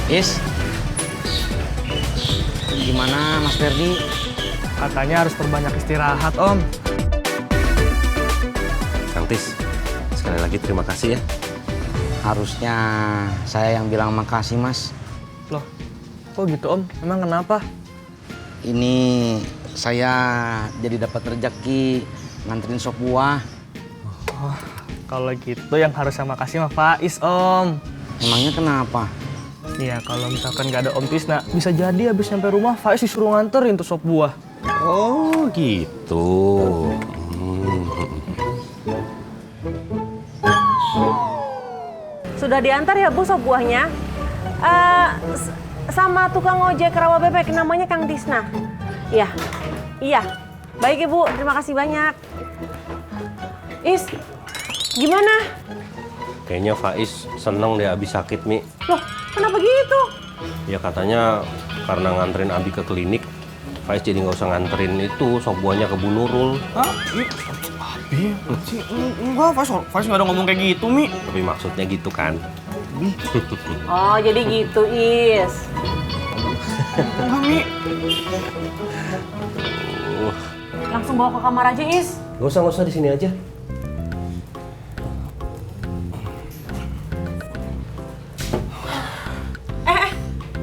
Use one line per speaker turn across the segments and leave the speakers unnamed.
Is, gimana Mas Ferdi?
Katanya harus perbanyak istirahat, Om.
Kang Tis, sekali lagi terima kasih ya.
Harusnya saya yang bilang makasih, Mas.
Loh, kok gitu, Om? Emang kenapa?
Ini saya jadi dapat rezeki nganterin sop buah.
Oh, kalau gitu yang harus saya makasih sama Faiz, Om.
Emangnya kenapa?
Iya, kalau misalkan nggak ada Om Tisna, bisa jadi habis nyampe rumah Faiz disuruh nganterin tuh sop buah.
Oh gitu.
Sudah diantar ya Bu sop buahnya? Sama tukang ojek rawa bebek namanya Kang Tisna. Iya, iya. Baik Ibu, terima kasih banyak. Is, gimana?
Kayaknya Faiz seneng deh Abi sakit, Mi.
Loh, kenapa gitu?
Ya katanya karena nganterin Abi ke klinik, Faiz jadi nggak usah nganterin itu sop buahnya ke Bu Nurul.
Hah? Abi? Enggak, Faiz nggak ada ngomong kayak gitu, Mi.
Tapi maksudnya gitu kan.
Oh, jadi gitu, Is.
Enggak, Mi.
Langsung bawa ke kamar aja, Is.
Nggak usah di sini aja.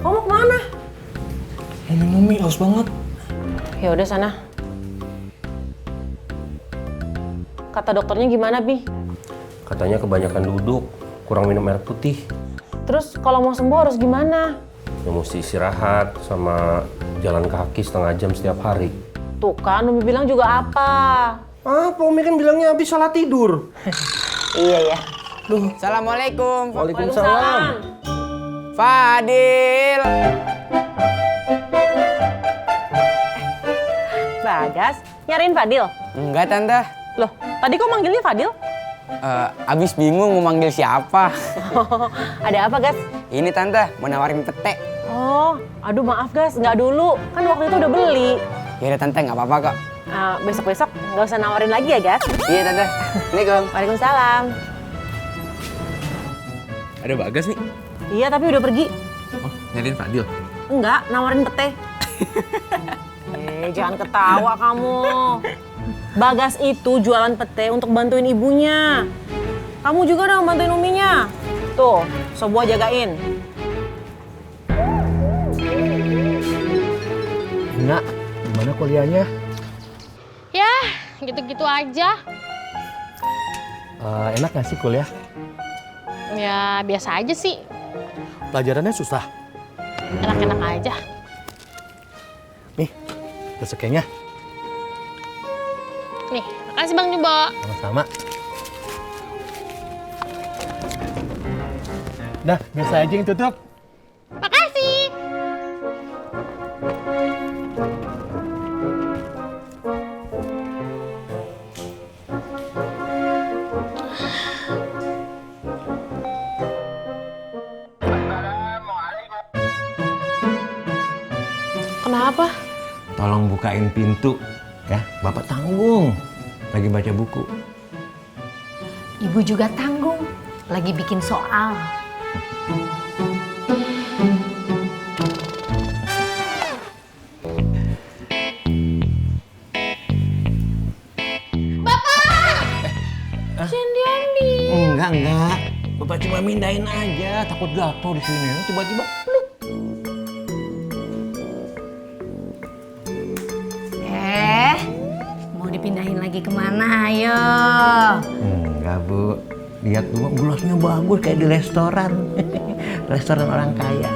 Kamu mau kemana?
Mau minum, Mi. Haus banget.
Ya udah sana. Kata dokternya gimana, Bi?
Katanya kebanyakan duduk, kurang minum air putih.
Terus kalau mau sembuh harus gimana?
Ya mesti istirahat sama jalan kaki setengah jam setiap hari.
Tuh kan, Umi bilang juga apa?
Apa Umi kan bilangnya habis salah tidur.
Iya, ya.
Assalamualaikum.
Waalaikumsalam.
Fadil.
Bagas, nyariin Fadil?
Enggak, Tante.
Loh, tadi kok manggilnya Fadil?
Abis bingung mau manggil siapa.
Ada apa, Gas?
Ini Tante, mau nawarin pete.
Oh, aduh maaf, Gas. Nggak dulu. Kan waktu itu udah beli.
Ya udah Tante, nggak apa-apa kok.
Besok-besok nggak usah nawarin lagi ya, Gas?
Iya Tante. Assalamualaikum.
Waalaikumsalam.
Ada Bagas nih.
Iya, tapi udah pergi.
Oh, nyariin Fadil.
Enggak, nawarin pete. Jangan ketawa kamu. Bagas itu jualan pete untuk bantuin ibunya. Kamu juga dong bantuin uminya. Tuh, sebuah jagain.
Nak, gimana kuliahnya?
Ya, gitu-gitu aja.
Enak nggak sih kuliah?
Ya, biasa aja sih.
Pelajarannya susah.
Enak-enak aja.
Nih, rezekinya.
Nih, makasih Bang Jumbo.
Sama-sama. Dah, biar saya aja yang tutup.
Makasih. Kenapa?
Tolong bukain pintu, ya. Bapak tanggung, lagi baca buku.
Ibu juga tanggung, lagi bikin soal.
Jangan diambil.
Enggak. Bapak cuma mindahin aja, takut jatuh di sini. Tiba-tiba pluk.
Mau dipindahin lagi kemana, ayo?
Enggak, Bu. Lihat dulu, gelasnya bagus kayak di restoran. Restoran orang kaya.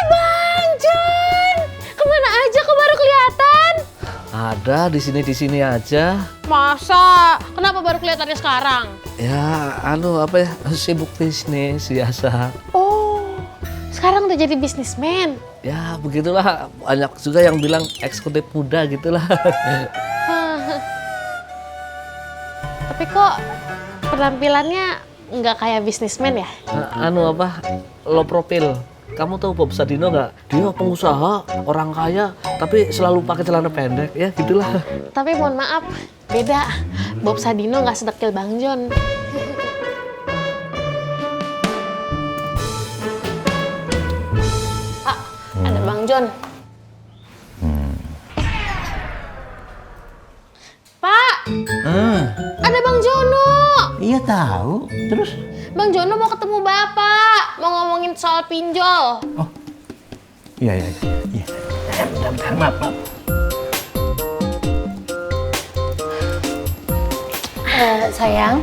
Bang John, kemana aja kok baru kelihatan?
Ada di sini aja.
Masa? Kenapa baru kelihatannya sekarang?
Ya, sibuk bisnis biasa.
Oh, sekarang udah jadi bisnismen.
Ya, begitulah. Banyak juga yang bilang eksekutif muda gitulah.
Tapi kok penampilannya nggak kayak bisnismen ya?
Low profil. Kamu tahu Bob Sadino nggak? Dia pengusaha, orang kaya, tapi selalu pakai celana pendek, ya gitulah.
Tapi mohon maaf, Beda, Bob Sadino nggak sedekil Bang John. Pak, ada Bang John. Pak, ada Bang Jono.
Iya tahu. Terus?
Bang Jono mau ketemu Bapak, mau ngomongin soal pinjol.
Iya. Bentar, maaf.
Sayang,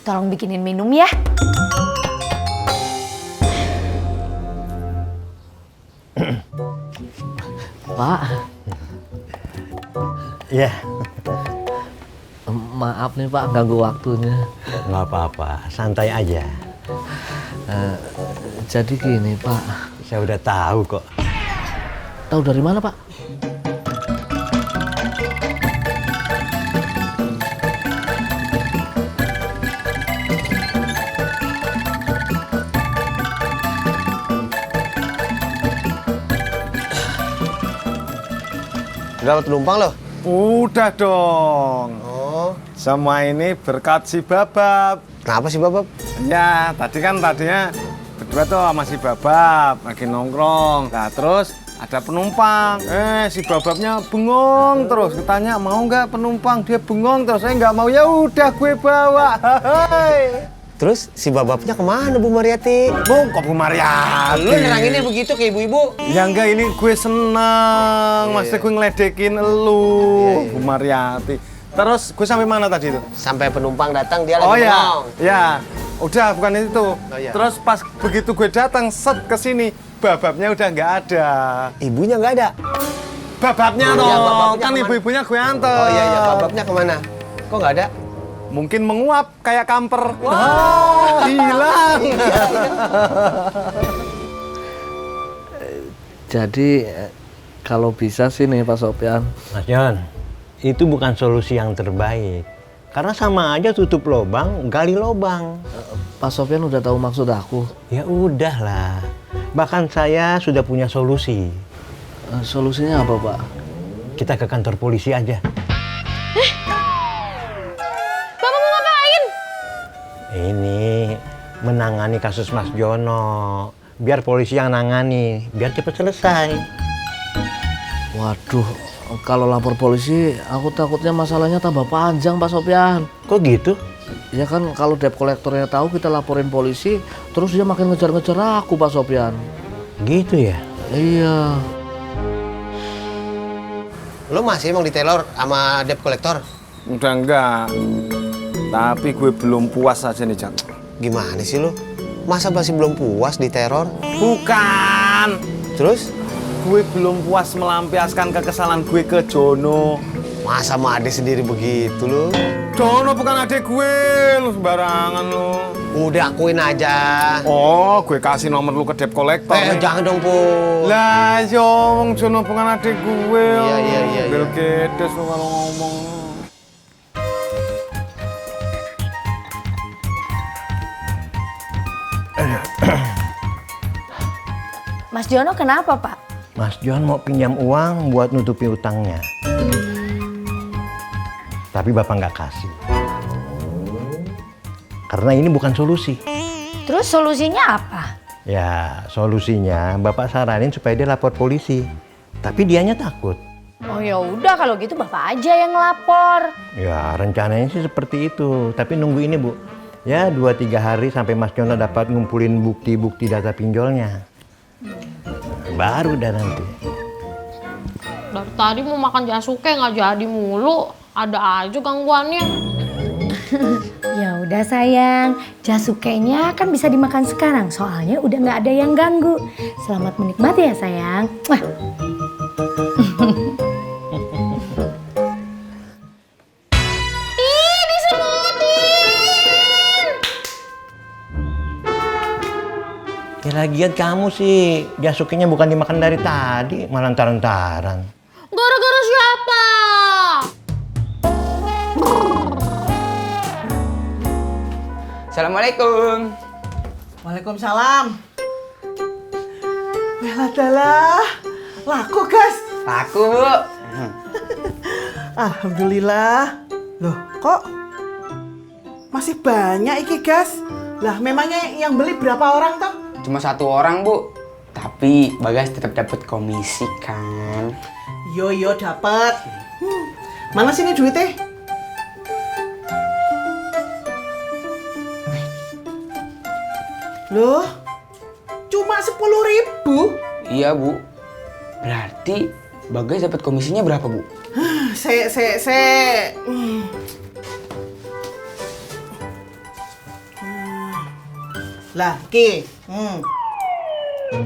tolong bikinin minum ya.
Pak,
Iya.
maaf nih Pak, ganggu waktunya.
Nggak apa-apa, santai aja.
Jadi gini Pak,
Saya udah tahu kok.
tahu dari mana Pak?
Udah penumpang loh?
Udah dong.
Oh,
Semua ini berkat si Babab.
kenapa sih Babab?
Ya, tadinya berdua tuh sama si Babab lagi nongkrong. Nah, terus ada penumpang. Si Bababnya bengong terus. Ditanya mau nggak penumpang, dia bengong terus. Saya nggak mau, ya udah gue bawa. Hai.
Terus si Bababnya kemana Bu Mariati?
Kok Bu Mariati?
Lu neranginnya begitu ke ibu-ibu?
Ya enggak, ini gue seneng. Maksudnya gue ngeledekin elu, Bu Mariati. Terus gue sampai mana tadi itu?
Sampai penumpang datang dia
Oh
lagi
ya,
ngomong.
ya. Udah, bukan itu.
iya.
Terus pas begitu gue datang set ke sini, Bababnya udah nggak ada.
Ibunya nggak ada?
Bababnya
Iya,
dong,
Bababnya
kan
kemana?
ibu-ibunya gue anter.
Oh iya, Bababnya kemana? Kok nggak ada?
Mungkin menguap kayak kamper. Wah, hilang.
Jadi kalau bisa sih nih Pak Sopyan.
Mas John, itu bukan solusi yang terbaik. Karena sama aja tutup lubang, gali lubang.
Pak Sopyan udah tahu maksud aku.
Ya udahlah. Bahkan saya sudah punya solusi.
Solusinya apa Pak?
Kita ke kantor polisi aja.
Bapak mau ngapain?
Ini menangani kasus Mas Jono. Biar polisi yang nangani, biar cepat selesai.
Waduh, kalau lapor polisi, aku takutnya masalahnya tambah panjang Pak Sopyan.
Kok gitu?
Ya kan kalau debt kolektornya tahu kita laporin polisi, terus dia makin ngejar-ngejar aku Pak Sopyan.
Gitu ya?
Iya.
Lu masih mau diteror sama debt collector?
Udah enggak. Tapi gue belum puas aja nih, Cak.
Gimana sih lu? Masa masih belum puas diteror?
Bukan.
Terus?
Gue belum puas melampiaskan kekesalan gue ke Jono.
Masa sama adik sendiri begitu lu?
Jono bukan adik gue, lu sembarangan lu.
Udah akuin aja.
Oh, gue kasih nomor lu ke debt collector.
Jangan dong, Bu.
Lah, Wong Jono bukan adik gue.
Iya.
Bel gedes lu kalau ngomong.
Mas Jono kenapa Pak?
Mas John mau pinjam uang buat nutupi utangnya. Tapi Bapak nggak kasih. Karena ini bukan solusi.
Terus solusinya apa?
Ya, solusinya Bapak saranin supaya dia lapor polisi. Tapi dianya takut.
Oh ya udah kalau gitu Bapak aja yang ngelapor.
Ya, rencananya sih seperti itu. Tapi nunggu ini, Bu. Ya, 2-3 hari sampai Mas Jono dapat ngumpulin bukti-bukti data pinjolnya. Baru dah nanti.
Dari tadi mau makan jasuke nggak jadi mulu. Ada aja gangguannya.
Ya udah sayang, jasukenya kan bisa dimakan sekarang. Soalnya udah nggak ada yang ganggu. Selamat menikmati ya sayang. Wah.
Ih, disebutin.
Ya lagian kamu sih, jasuknya bukan dimakan dari tadi, malah taran-taran.
Gara-gara siapa?
Assalamualaikum.
Waalaikumsalam. Belah dalah. Laku, Gas.
Laku, Bu.
Alhamdulillah. Loh, kok masih banyak iki, Gas? Lah, memangnya yang beli berapa orang toh?
Cuma 1 orang, Bu. Tapi Bagas tetap dapat komisi kan.
Yo dapat. Mana sini duitnya? Loh, cuma 10.000?
Iya, Bu. Berarti Bagas dapat komisinya berapa, Bu?
Se. Lah, Ki.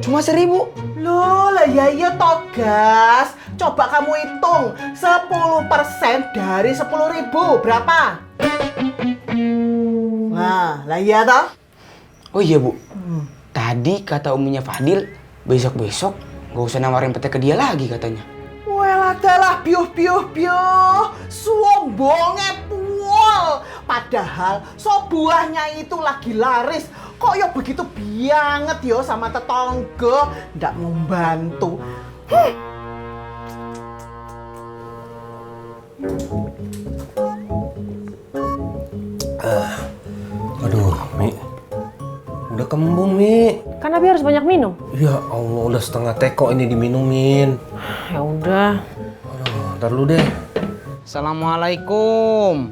Cuma 1.000.
Loh, lah ya iya toh, Gas. Coba kamu hitung 10% dari 10.000 berapa? Nah, lah iya toh?
Oh iya, Bu. Tadi kata uminya Fadil, besok-besok gak usah nawarin pete ke dia lagi katanya.
Well adalah biuh. Sombongnya puol. Padahal so buahnya itu lagi laris. Kok ya begitu banget yo sama tetangga. Nggak mau bantu.
Aduh, Mi. Udah kembung, Mi.
Kan Abi harus banyak minum.
Ya Allah, udah setengah teko ini diminumin.
Ya udah.
Aduh, ntar lu deh.
Assalamualaikum.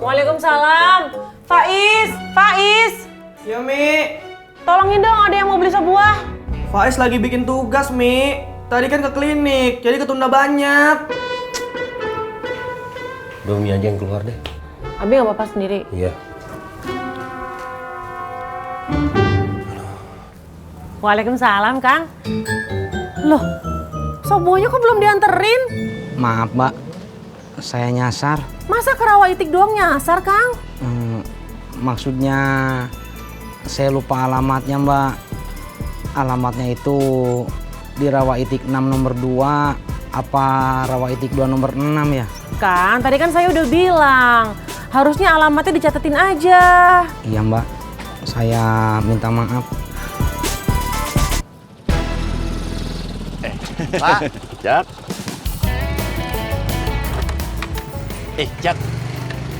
Waalaikumsalam. Faiz.
Ya, Mi.
Tolongin dong, ada yang mau beli sebuah.
Faiz lagi bikin tugas, Mi. Tadi kan ke klinik, jadi ketunda banyak.
Udah Mi aja yang keluar deh.
Abi nggak apa-apa sendiri.
Iya.
Waalaikumsalam, Kang. Loh, sebuahnya kok belum dianterin?
Maaf, Mbak. Saya nyasar.
Masa ke Rawa Itik doang nyasar, Kang?
Maksudnya saya lupa alamatnya, Mbak. Alamatnya itu di Rawa Itik 6 nomor 2 apa Rawa Itik 2 nomor 6 ya?
Kang, tadi kan saya udah bilang, harusnya alamatnya dicatetin aja.
Iya, Mbak. Saya minta maaf.
Pak, Jak. Jak,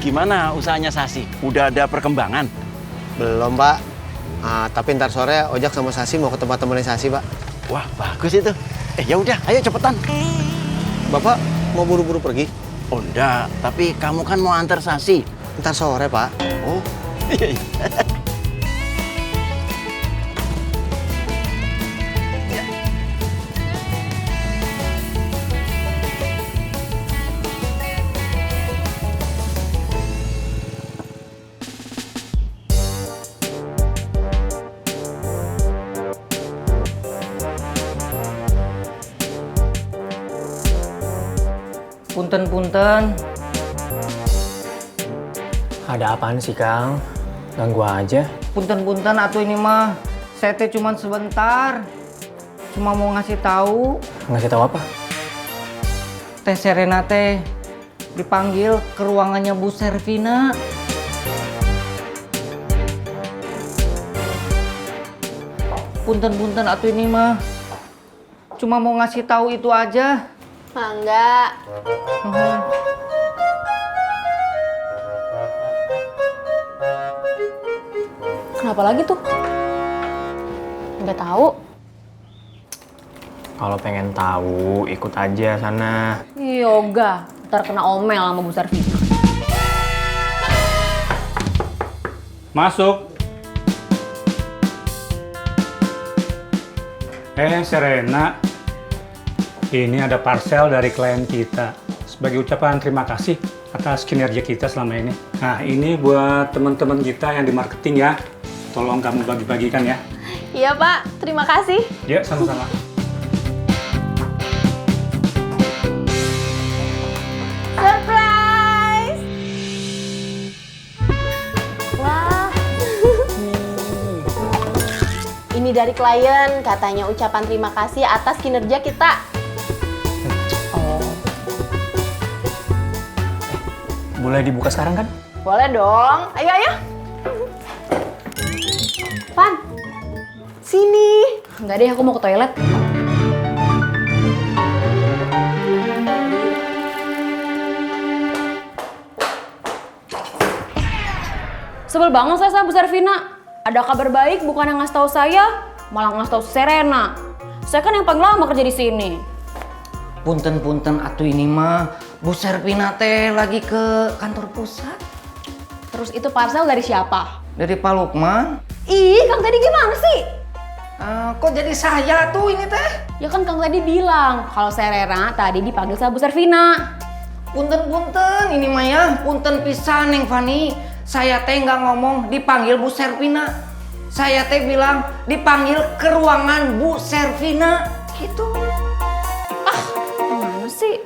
gimana usahanya Sasi? Udah ada perkembangan?
Belum, Pak. Tapi ntar sore Ojak sama Sasi mau ke tempat temennya Sasi, Pak.
Wah, bagus itu. Ya udah, ayo cepetan.
Bapak mau buru-buru pergi?
Oh enggak, tapi kamu kan mau antar Sasi.
Ntar sore, Pak.
Oh, iya.
Punten. Ada apaan sih, Kang? Ganggu aja.
Punten atuh ini mah. Saya teh cuman sebentar. Cuma mau ngasih tahu.
Ngasih tahu apa?
Teh Serena teh dipanggil ke ruangannya Bu Servina. Punten atuh ini mah. Cuma mau ngasih tahu itu aja.
Mangga. Kenapa lagi tuh? Nggak tahu.
Kalau pengen tahu, ikut aja sana.
Yoga, ntar kena omel sama Bu Servina.
Masuk. Serena. Ini ada parcel dari klien kita. Sebagai ucapan terima kasih atas kinerja kita selama ini. Nah, ini buat teman-teman kita yang di marketing ya. Tolong kamu bagi-bagikan ya.
Iya, Pak. Terima kasih.
Ya, sama-sama.
Surprise! Wah. Ini dari klien, katanya ucapan terima kasih atas kinerja kita.
Boleh dibuka sekarang kan?
Boleh dong. Ayo. Pan, sini. Enggak deh, aku mau ke toilet.
Sebel banget saya sama Bu Servina. Ada kabar baik bukan yang ngasih tahu saya, malah ngasih tahu Serena. Saya kan yang paling lama kerja di sini.
Punten-punten atuh ini mah Bu Servina teh lagi ke kantor pusat.
Terus itu parcel dari siapa?
Dari Pak Lukman.
Ih, Kang Teddy gimana sih?
Kok jadi saya tuh ini teh?
Ya kan Kang Teddy bilang kalau Serena tadi dipanggil sama Bu Servina.
Punten-punten ini mah ya, punten pisan Neng Fani. Saya teh nggak ngomong dipanggil Bu Servina. Saya teh bilang dipanggil ke ruangan Bu Servina. Gitu.